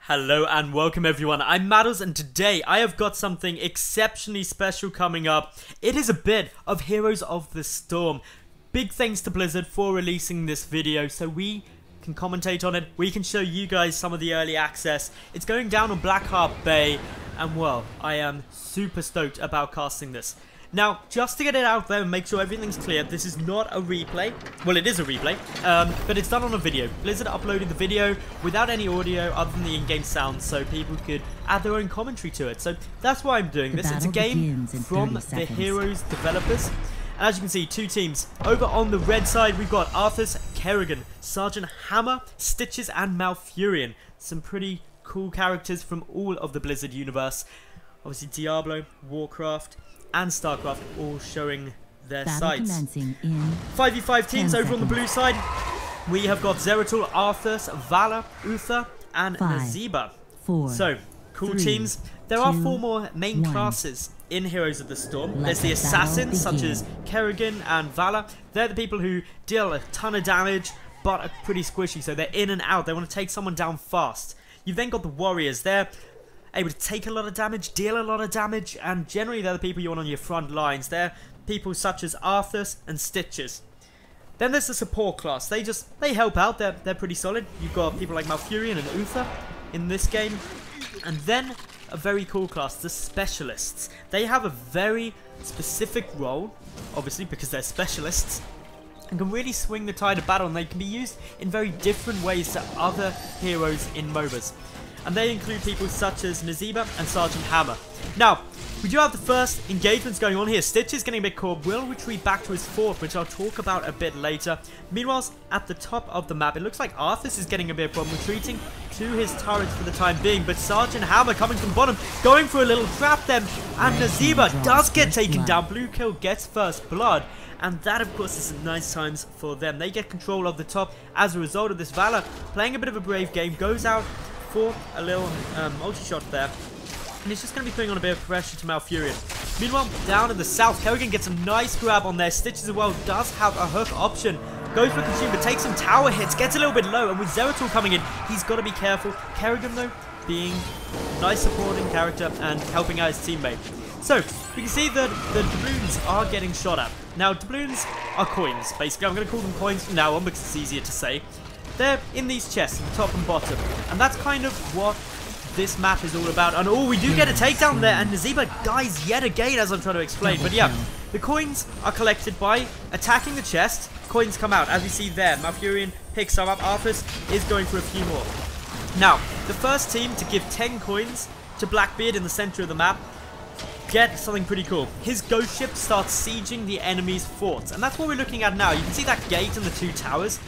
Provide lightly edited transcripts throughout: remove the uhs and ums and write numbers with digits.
Hello and welcome everyone, I'm Madals and today I have got something exceptionally special coming up. It is a bit of Heroes of the Storm. Big thanks to Blizzard for releasing this video so we can commentate on it, we can show you guys some of the early access. It's going down on Blackheart Bay and well, I am super stoked about casting this. Now, just to get it out there and make sure everything's clear, this is not a replay. Well, it is a replay, but it's done on a video. Blizzard uploaded the video without any audio other than the in-game sound, so people could add their own commentary to it. So that's why I'm doing this. It's a game from the Heroes developers. And as you can see, two teams. Over on the red side, we've got Arthas, Kerrigan, Sergeant Hammer, Stitches, and Malfurion. Some pretty cool characters from all of the Blizzard universe. Obviously, Diablo, Warcraft, and StarCraft all showing their sights. 5v5 teams over on the blue side. We have got Zeratul, Arthas, Vala, Uther, and Nazeeba. So, cool teams. There are four more main classes in Heroes of the Storm. There's the assassins, such as Kerrigan and Vala. They're the people who deal a ton of damage, but are pretty squishy, so they're in and out. They want to take someone down fast. You've then got the warriors. They're able to take a lot of damage, deal a lot of damage, and generally they're the people you want on your front lines. They're people such as Arthas and Stitches. Then there's the support class. They help out. They're pretty solid. You've got people like Malfurion and Uther in this game. And then a very cool class, the specialists. They have a very specific role, obviously because they're specialists, and can really swing the tide of battle, and they can be used in very different ways to other heroes in MOBAs. And they include people such as Nazeeba and Sergeant Hammer. Now, we do have the first engagements going on here. Stitch is getting a bit caught, will retreat back to his fort, which I'll talk about a bit later. Meanwhile, at the top of the map, it looks like Arthas is getting a bit of problem, retreating to his turrets for the time being. But Sergeant Hammer coming from bottom, going for a little trap then, and Nazeeba does get taken down. Blue kill gets first blood. And that, of course, is some nice times for them. They get control of the top as a result of this. Vala, playing a bit of a brave game, goes out for a little multi-shot there. And he's just going to be putting on a bit of pressure to Malfurion. Meanwhile, down in the south, Kerrigan gets a nice grab on there. Stitches as well does have a hook option. Goes for consume, but takes some tower hits, gets a little bit low. And with Zeratul coming in, he's got to be careful. Kerrigan, though, being a nice supporting character and helping out his teammate. So, we can see that the doubloons are getting shot at. Now, doubloons are coins, basically. I'm going to call them coins from now on because it's easier to say. They're in these chests, top and bottom. And that's kind of what this map is all about. And oh, we do get a takedown there, and Nazeeba dies yet again, as I'm trying to explain. But yeah, the coins are collected by attacking the chest. Coins come out, as we see there. Malfurion picks some up. Arthas is going for a few more. Now, the first team to give 10 coins to Blackbeard in the center of the map get something pretty cool. His ghost ship starts sieging the enemy's forts. And that's what we're looking at now. You can see that gate and the two towers.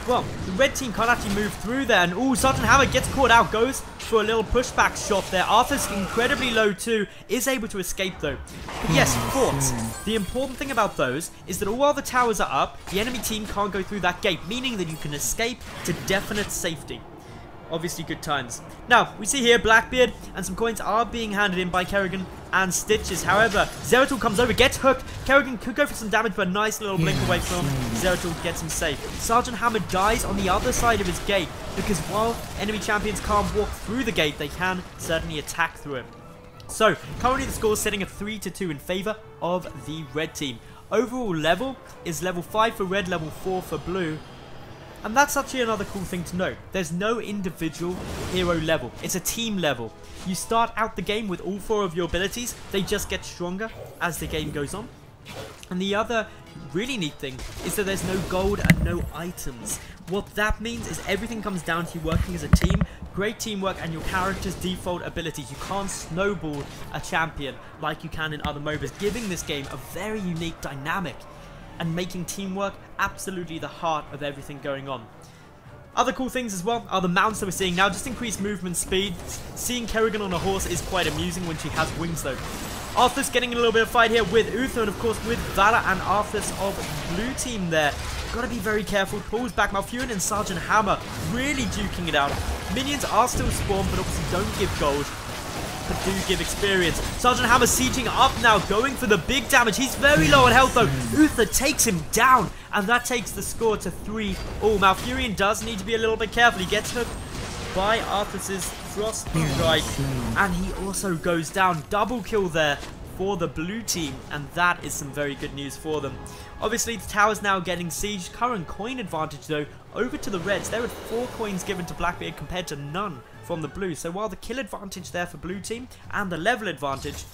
Well, the red team can't actually move through there, and ooh, Sergeant Hammer gets caught out, goes for a little pushback shot there. Arthur's incredibly low too, is able to escape though. But yes, forts. The important thing about those is that while the towers are up, the enemy team can't go through that gate, meaning that you can escape to definite safety. Obviously good times. Now, we see here Blackbeard, and some coins are being handed in by Kerrigan and Stitches. However, Zeratul comes over, gets hooked. Kerrigan could go for some damage, but a nice little blink away from Zeratul gets him safe. Sergeant Hammer dies on the other side of his gate, because while enemy champions can't walk through the gate, they can certainly attack through it. So, currently the score is sitting at 3-2 in favor of the red team. Overall level is level 5 for red, level 4 for blue. And that's actually another cool thing to note. There's no individual hero level. It's a team level. You start out the game with all 4 of your abilities. They just get stronger as the game goes on. And the other really neat thing is that there's no gold and no items. What that means is everything comes down to you working as a team, great teamwork, and your character's default abilities. You can't snowball a champion like you can in other MOBAs, giving this game a very unique dynamic and making teamwork absolutely the heart of everything going on. Other cool things as well are the mounts that we're seeing now, just increased movement speed. Seeing Kerrigan on a horse is quite amusing when she has wings though. Arthas getting a little bit of fight here with Uther, and of course with Vala and Arthas of blue team there. Gotta be very careful. Pulls back Malfurion and Sergeant Hammer really duking it out. Minions are still spawned, but obviously don't give gold, but do give experience. Sergeant Hammer sieging up now, going for the big damage. He's very low on health though. Uther takes him down, and that takes the score to 3. Oh, Malfurion does need to be a little bit careful. He gets hooked by Arthur's Frost Strike, and he also goes down. Double kill there for the blue team, and that is some very good news for them. Obviously, the tower's now getting sieged. Current coin advantage, though, over to the Reds. There are 4 coins given to Blackbeard compared to none from the blue. So while the kill advantage there for blue team and the level advantage,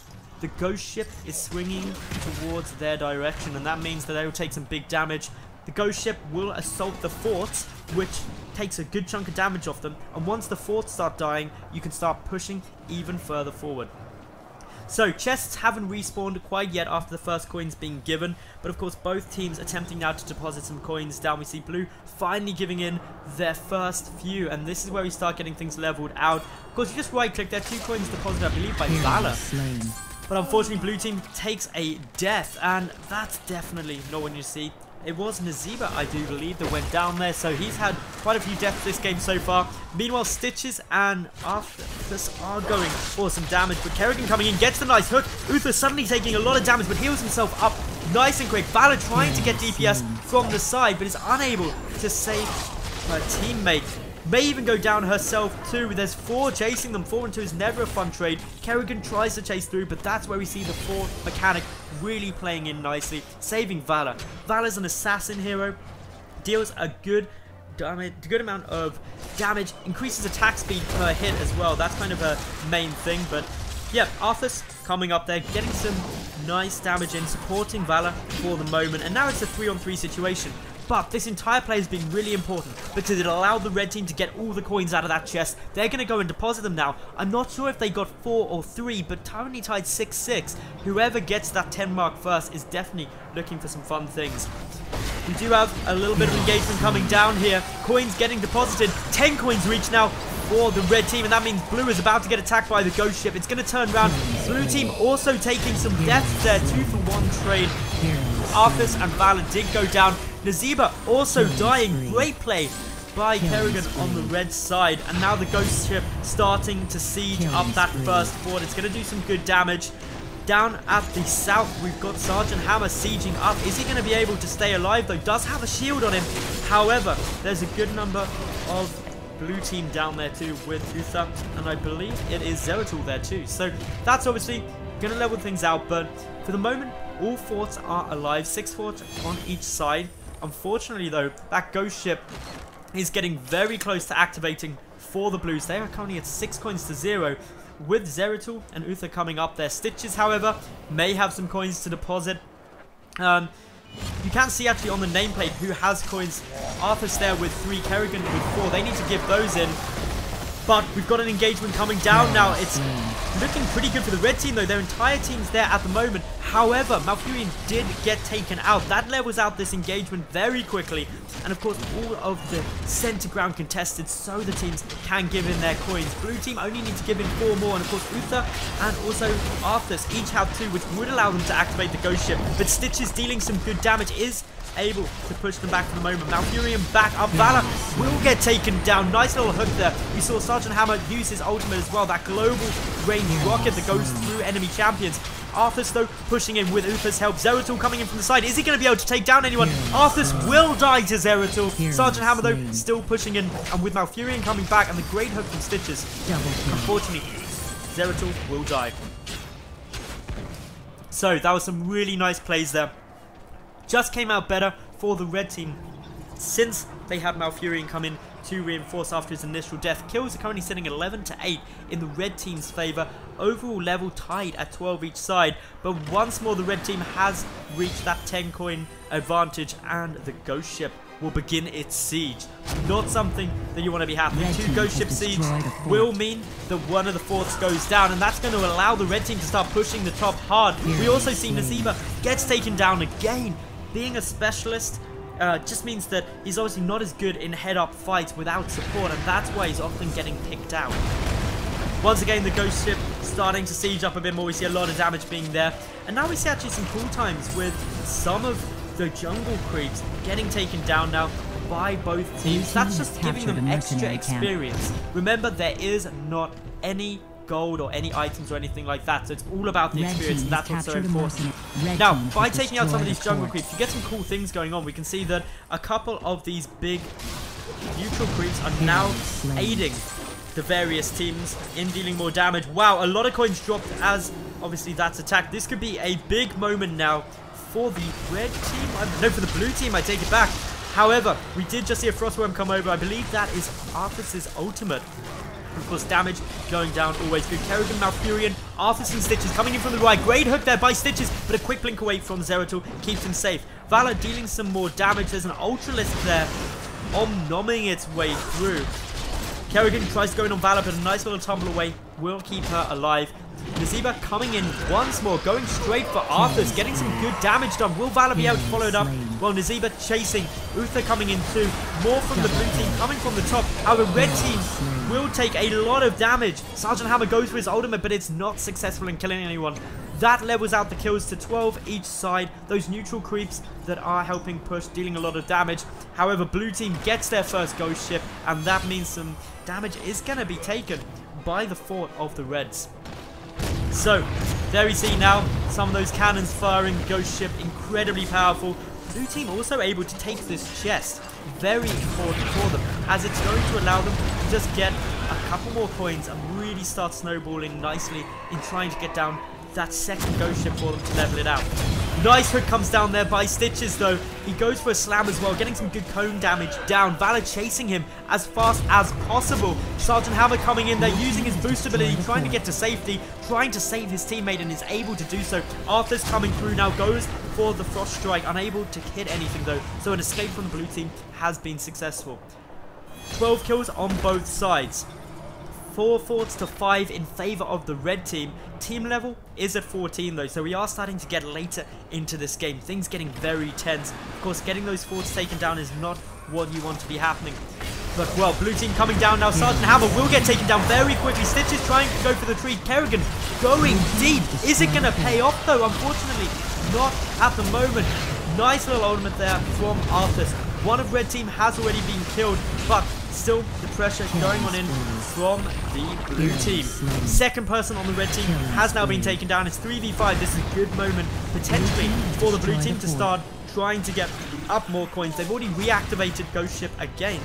the ghost ship is swinging towards their direction, and that means that they will take some big damage. The ghost ship will assault the forts, which takes a good chunk of damage off them, and once the forts start dying, you can start pushing even further forward. So, chests haven't respawned quite yet after the first coins being given, but of course both teams attempting now to deposit some coins down. We see blue finally giving in their first few, and this is where we start getting things leveled out. Of course, you just right click, there are 2 coins deposited, I believe, by Valor. But unfortunately, blue team takes a death, and that's definitely not what you see. It was Naziba, I do believe, that went down there, so he's had quite a few deaths this game so far. Meanwhile, Stitches and Arthas are going for some damage, but Kerrigan coming in, gets the nice hook. Uther suddenly taking a lot of damage, but heals himself up nice and quick. Valor trying to get DPS from the side, but is unable to save her teammate. May even go down herself too. There's 4 chasing them. 4 and 2 is never a fun trade. Kerrigan tries to chase through, but that's where we see the 4 mechanic really playing in nicely, saving Valor. Valor's an assassin hero, deals a good amount of damage, increases attack speed per hit as well. That's kind of her main thing. But yeah, Arthas coming up there, getting some nice damage in, supporting Valor for the moment, and now it's a 3-on-3 situation. But this entire play has been really important because it allowed the red team to get all the coins out of that chest. They're going to go and deposit them now. I'm not sure if they got 4 or 3, but currently tied 6-6. Whoever gets that 10 mark first is definitely looking for some fun things. We do have a little bit of engagement coming down here. Coins getting deposited. 10 coins reach now for the red team, and that means blue is about to get attacked by the ghost ship. It's going to turn around. Blue team also taking some deaths there. 2-for-1 trade. Arthas and Valor did go down. Naziba also dying. Great play by Kerrigan on the red side. And now the ghost ship starting to siege up that first fort. It's going to do some good damage. Down at the south, we've got Sergeant Hammer sieging up. Is he going to be able to stay alive, though? Does have a shield on him. However, there's a good number of blue team down there too with Uther, and I believe it is Zeratul there too. So that's obviously going to level things out, but for the moment, all forts are alive. 6 forts on each side. Unfortunately, though, that ghost ship is getting very close to activating for the blues. They are currently at 6 coins to 0. With Zeratul and Uther coming up there. Stitches, however, may have some coins to deposit. You can see actually on the nameplate who has coins. Arthur's there with 3, Kerrigan with 4. They need to give those in. But we've got an engagement coming down now. It's looking pretty good for the red team, though. Their entire team's there at the moment. However, Malfurion did get taken out. That levels out this engagement very quickly. And of course, all of the center ground contested so the teams can give in their coins. Blue team only need to give in 4 more. And of course, Uther and also Arthas each have 2, which would allow them to activate the ghost ship. But Stitches dealing some good damage is able to push them back for the moment. Malfurion back up. Valor will get taken down. Nice little hook there. We saw Sergeant Hammer use his ultimate as well. That global range rocket that goes through enemy champions. Arthas, though, pushing in with Uther's help. Zeratul coming in from the side. Is he going to be able to take down anyone? Arthas will die to Zeratul. Sergeant Hammer, though, still pushing in. And with Malfurion coming back and the great hook from Stitches, unfortunately, Zeratul will die. So, that was some really nice plays there. Just came out better for the red team since they had Malfurion come in to reinforce after his initial death. Kills are currently sitting at 11-8 in the red team's favour. Overall level tied at 12 each side, but once more the red team has reached that 10 coin advantage and the ghost ship will begin its siege. Not something that you want to be happening. 2 ghost ship siege will mean that one of the forts goes down, and that's going to allow the red team to start pushing the top hard. We also see Naziba gets taken down again. Being a specialist just means that he's obviously not as good in head-up fights without support, and that's why he's often getting picked out. Once again, the ghost ship starting to siege up a bit more. We see a lot of damage being there, and now we see actually some cool times with some of the jungle creeps getting taken down now by both teams. That's just giving them extra experience. Remember, there is not any gold or any items or anything like that, so it's all about the experience, and that's what's so important. Now, by taking out some of these jungle creeps, you get some cool things going on. We can see that a couple of these big neutral creeps are now aiding the various teams in dealing more damage. Wow, a lot of coins dropped as obviously that's attacked. This could be a big moment now for the red team. No, for the blue team, I take it back. However, we did just see a Frostworm come over. I believe that is Arthas's ultimate. Of course, damage going down always good. Kerrigan, Malfurion, Arthas and Stitches coming in from the right. Great hook there by Stitches, but a quick blink away from Zeratul keeps him safe. Valor dealing some more damage. There's an Ultralisk there, nom-nomming its way through. Kerrigan tries to go in on Valor, but a nice little tumble away will keep her alive. Nazeeba coming in once more, going straight for Arthas, getting some good damage done. Will Valor be able to follow it up? Well, Nazeeba chasing. Uther coming in too. More from the blue team, coming from the top. However, red team will take a lot of damage. Sergeant Hammer goes for his ultimate, but it's not successful in killing anyone. That levels out the kills to 12 each side. Those neutral creeps that are helping push, dealing a lot of damage. However, blue team gets their first ghost ship, and that means some damage is going to be taken by the fort of the Reds. So, there we see now some of those cannons firing, ghost ship incredibly powerful. Blue team also able to take this chest, very important for them, as it's going to allow them to just get a couple more coins and really start snowballing nicely in trying to get down that second ghost ship for them to level it out. Nice hook comes down there by Stitches though. He goes for a slam as well, getting some good cone damage down. Valor chasing him as fast as possible. Sergeant Hammer coming in there, using his boost ability, trying to get to safety, trying to save his teammate, and is able to do so. Arthur's coming through now, goes for the Frost Strike, unable to hit anything though, so an escape from the blue team has been successful. 12 kills on both sides. 4 forts to 5 in favor of the red team. Team level is at 14 though, so we are starting to get later into this game. Things getting very tense. Of course, getting those forts taken down is not what you want to be happening. But, well, blue team coming down now. Sergeant Hammer will get taken down very quickly. Stitches trying to go for the tree. Kerrigan going deep. Is it going to pay off though? Unfortunately, not at the moment. Nice little ultimate there from Arthas. One of red team has already been killed, but still the pressure going on in from the blue team. Second person on the red team has now been taken down. It's 3v5. This is a good moment potentially for the blue team to start trying to get up more coins. They've already reactivated Ghost Ship again.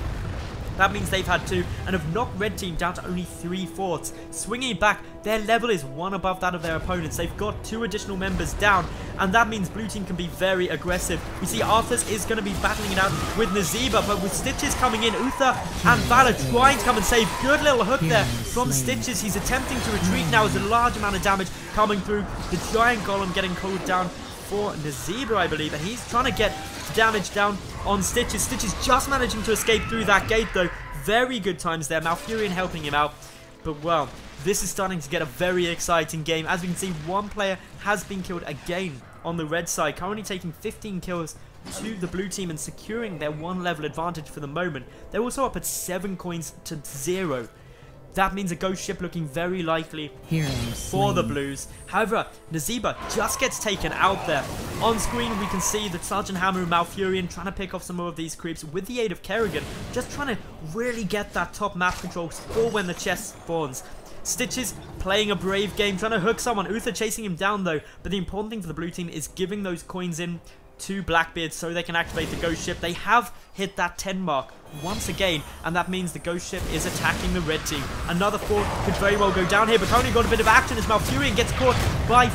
That means they've had 2 and have knocked red team down to only 3 forts. Swinging it back, their level is 1 above that of their opponents. They've got 2 additional members down, and that means blue team can be very aggressive. We see Arthas is going to be battling it out with Nazeeba, but with Stitches coming in, Uther and Valor trying to come and save. Good little hook there from Stitches. He's attempting to retreat now as a large amount of damage coming through. The giant golem getting called down for Nazeeba, I believe, and he's trying to get damage down on Stitches. Stitches just managing to escape through that gate though. Very good times there. Malfurion helping him out. But well, this is starting to get a very exciting game. As we can see, one player has been killed again on the red side, currently taking 15 kills to the blue team and securing their 1 level advantage for the moment. They're also up at 7 coins to 0. That means a ghost ship looking very likely for the blues. However, Nazeeba just gets taken out there. On screen, we can see that Sergeant Hammer and Malfurion trying to pick off some more of these creeps with the aid of Kerrigan, just trying to really get that top map control for when the chest spawns. Stitches playing a brave game, trying to hook someone. Uther chasing him down though, but the important thing for the blue team is giving those coins in to Blackbeard so they can activate the ghost ship. They have hit that 10 mark once again, and that means the ghost ship is attacking the red team. Another fort could very well go down here, but currently got a bit of action as Malfurion gets caught by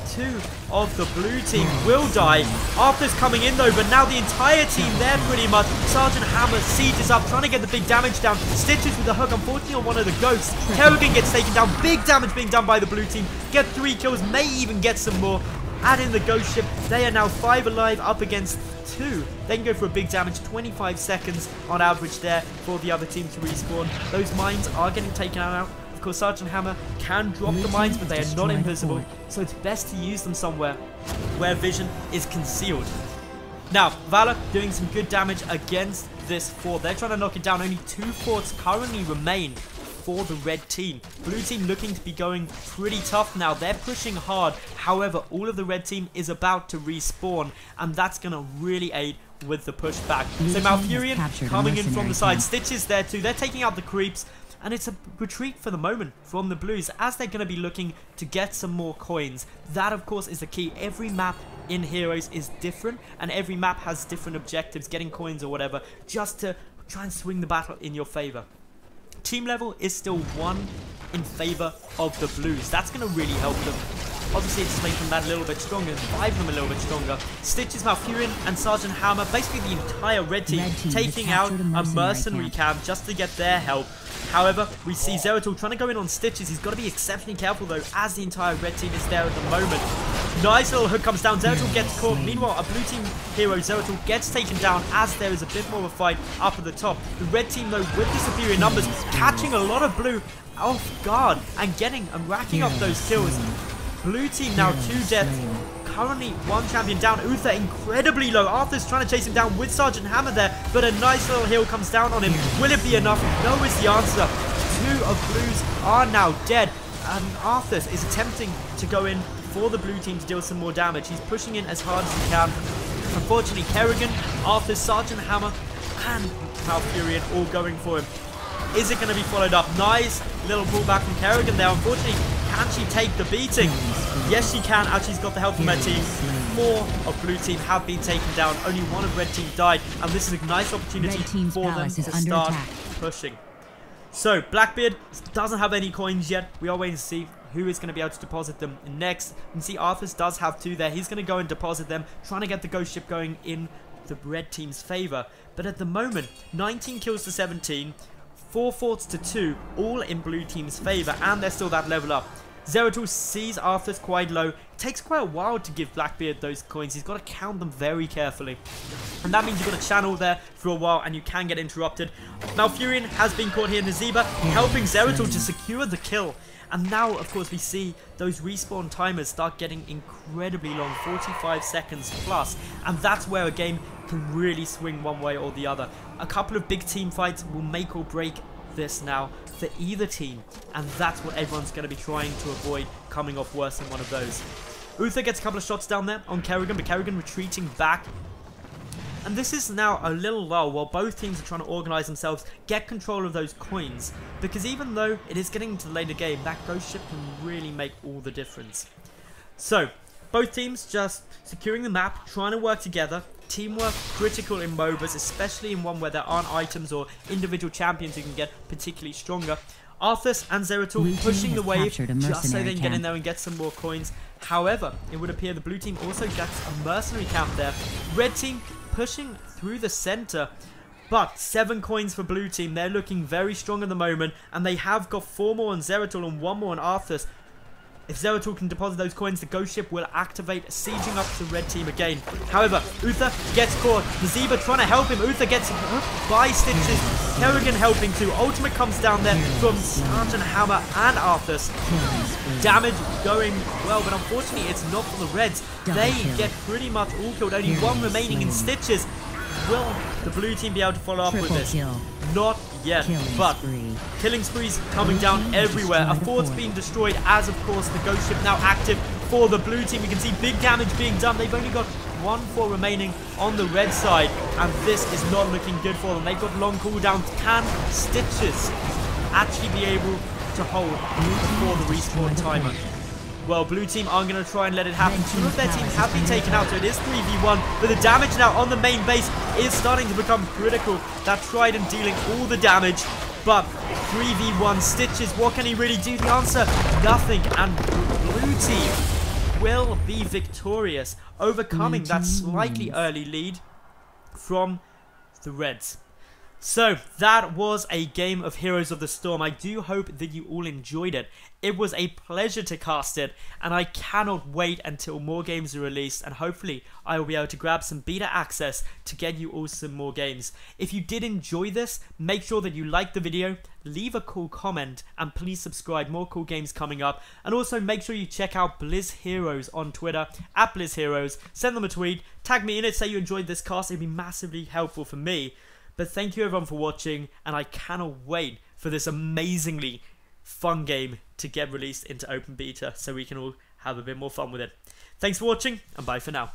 2 of the blue team. Will die. Arthur's coming in though, but now the entire team there pretty much. Sergeant Hammer sieges up, trying to get the big damage down. Stitches with the hook, unfortunately on one of the ghosts. Kerrigan gets taken down. Big damage being done by the blue team. Get 3 kills, may even get some more. Add in the ghost ship. They are now 5 alive up against 2. They can go for a big damage. 25 seconds on average there for the other team to respawn. Those mines are getting taken out. Of course, Sergeant Hammer can drop the mines, but they are not invisible, so it's best to use them somewhere where vision is concealed. Now, Valor doing some good damage against this fort. They're trying to knock it down. Only 2 forts currently remain for the red team. Blue team looking to be going pretty tough now. They're pushing hard. However, all of the red team is about to respawn, and that's going to really aid with the pushback. So Malfurion coming in from the side. Stitches there too. They're taking out the creeps, and it's a retreat for the moment from the blues as they're going to be looking to get some more coins. That, of course, is the key. Every map in Heroes is different, and every map has different objectives, getting coins or whatever, just to try and swing the battle in your favor. team level is still 1 in favor of the Blues. That's going to really help them. Obviously, it's making them that a little bit stronger, 5 of them a little bit stronger. Stitches, Malfurion, and Sergeant Hammer, basically the entire red team taking out a mercenary camp just to get their help. However, we see Zeratul trying to go in on Stitches. He's got to be exceptionally careful though, as the entire red team is there at the moment. Nice little hook comes down. Zeratul gets caught. Meanwhile, a blue team hero, Zeratul, gets taken down as there is a bit more of a fight up at the top. The red team though, with the superior numbers, catching a lot of blue off guard and getting and racking up those kills. Blue team now 2 deaths. Currently 1 champion down. Uther incredibly low. Arthur's trying to chase him down with Sergeant Hammer there, but a nice little heal comes down on him. Will it be enough? No is the answer. 2 of Blues are now dead. And Arthur is attempting to go in for the blue team to deal some more damage. He's pushing in as hard as he can. Unfortunately, Kerrigan, Arthur, Sergeant Hammer, and Malfurion all going for him. Is it going to be followed up? Nice little pullback from Kerrigan there. Unfortunately, can she take the beating? Yes, she can, as she's got the help from her team. 4 of blue team have been taken down. Only 1 of red team died. And this is a nice opportunity for them to start pushing. So, Blackbeard doesn't have any coins yet. We are waiting to see who is going to be able to deposit them next. You can see Arthur does have 2 there. He's going to go and deposit them, trying to get the ghost ship going in the red team's favor. But at the moment, 19 kills to 17, 4 forts to 2, all in blue team's favor, and they're still that level up. Zeratul sees Arthur's quite low. It takes quite a while to give Blackbeard those coins. He's got to count them very carefully. And that means you've got to channel there for a while and you can get interrupted. Malfurion has been caught here in the Zeba, helping Zeratul to secure the kill. And now, of course, we see those respawn timers start getting incredibly long, 45 seconds plus. And that's where a game can really swing one way or the other. A couple of big team fights will make or break this now for either team, and that's what everyone's going to be trying to avoid, coming off worse than one of those. Uther gets a couple of shots down there on Kerrigan, but Kerrigan retreating back. And this is now a little lull while both teams are trying to organize themselves, get control of those coins, because even though it is getting into the later game, that ghost ship can really make all the difference. So, both teams just securing the map, trying to work together. Teamwork critical in MOBAs, especially in one where there aren't items or individual champions who can get particularly stronger. Arthas and Zeratul pushing the wave just so they can get in there and get some more coins. However, it would appear the blue team also gets a mercenary camp there. Red team pushing through the center, but 7 coins for blue team. They're looking very strong at the moment, and they have got 4 more on Zeratul and 1 more on Arthas. If Zeratul can deposit those coins, the ghost ship will activate, sieging up the red team again. However, Uther gets caught. Nazeeba trying to help him. Uther gets hooked by Stitches. Kerrigan helping too. Ultimate comes down there from Sergeant Hammer and Arthas. Damage going well, but unfortunately it's not for the reds. They get pretty much all killed. Only 1 remaining in Stitches. Will the blue team be able to follow up with this? Not yet, but killing sprees coming down everywhere. A fort's being destroyed as, of course, the ghost ship now active for the blue team. We can see big damage being done. They've only got 1 fort remaining on the red side, and this is not looking good for them. They've got long cooldowns. Can Stitches actually be able to hold before the respawn timer? Well, blue team aren't going to try and let it happen. 2 of their teams have been taken out, so it is 3v1. But the damage now on the main base is starting to become critical. That Trident dealing all the damage. But 3v1 Stitches, what can he really do? The answer, nothing. And blue team will be victorious, overcoming that slightly early lead from the reds. So, that was a game of Heroes of the Storm. I do hope that you all enjoyed it. It was a pleasure to cast it, and I cannot wait until more games are released, and hopefully I will be able to grab some beta access to get you all some more games. If you did enjoy this, make sure that you like the video, leave a cool comment, and please subscribe. More cool games coming up. And also make sure you check out Blizz Heroes on Twitter, at Blizz Heroes. Send them a tweet, tag me in it, say you enjoyed this cast. It'd be massively helpful for me. But thank you everyone for watching, and I cannot wait for this amazingly fun game to get released into open beta so we can all have a bit more fun with it. Thanks for watching, and bye for now.